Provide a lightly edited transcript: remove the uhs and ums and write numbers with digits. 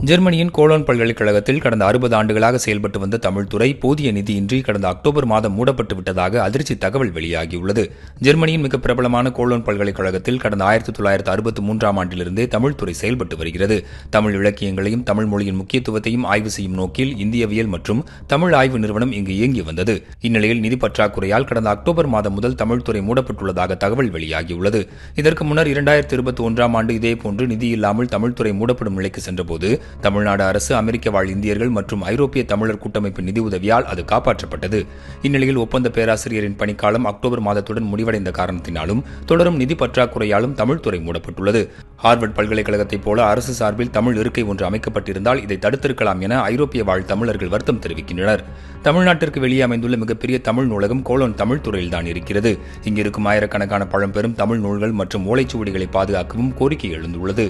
ஜெர்மனியின் கோலோன் பல்கலைக்கழகத்தில் கடந்த 60 ஆண்டுகளாக செயல்பட்டு வந்த தமிழ்துறை போதிய நிதியின்றி கடந்த அக்டோபர் மாதம் மூடப்பட்டு விட்டதாக அதிர்ச்சி தகவல் வெளியாகியுள்ளது. ஜெர்மனியின் மிக பிரபலமான கோலோன் பல்கலைக்கழகத்தில் கடந்த 1963ஆம் ஆண்டிலிருந்தே தமிழ்துறை செயல்பட்டு வருகிறது. தமிழ் இலக்கியங்களையும் தமிழ் மொழியின் முக்கியத்துவத்தையும் ஆய்வு செய்யும் நோக்கில் இந்தியவியல் மற்றும் தமிழ் ஆய்வு நிறுவனம் இங்கு இயங்கி வந்தது. இந்நிலையில் நிதி பற்றாக்குறையால் கடந்த அக்டோபர் மாதம் முதல் தமிழ்துறை மூடப்பட்டுள்ளதாக தகவல் வெளியாகியுள்ளது. இதற்கு முன்னர் 2021ஆம் ஆண்டு இதேபோன்று நிதி இல்லாமல் தமிழ்துறை மூடப்படும் நிலைக்கு சென்றபோது தமிழ்நாடு அரசு, அமெரிக்க வாழ் இந்தியர்கள் மற்றும் ஐரோப்பிய தமிழர் கூட்டமைப்பு நிதி உதவியால் அது காப்பாற்றப்பட்டது. இந்நிலையில் ஒப்பந்த பேராசிரியரின் பணிக்காலம் அக்டோபர் மாதத்துடன் முடிவடைந்த காரணத்தினாலும் தொடரும் நிதி பற்றாக்குறையாலும் தமிழ்துறை மூடப்பட்டுள்ளது. ஹார்வர்ட் பல்கலைக்கழகத்தைப் போல அரசு சார்பில் தமிழ் இருக்கை ஒன்று அமைக்கப்பட்டிருந்தால் இதை தடுத்திருக்கலாம் என ஐரோப்பிய வாழ் தமிழர்கள் வருத்தம் தெரிவிக்கின்றனர். தமிழ்நாட்டிற்கு வெளியே அமைந்துள்ள மிகப்பெரிய தமிழ் நூலகம் கோலோன் தமிழ்துறையில்தான் இருக்கிறது. இங்கிருக்கும் ஆயிரக்கணக்கான பழம்பெரும் தமிழ் நூல்கள் மற்றும் ஓலைச்சுவடிகளை பாதுகாக்கவும் கோரிக்கை எழுந்துள்ளது.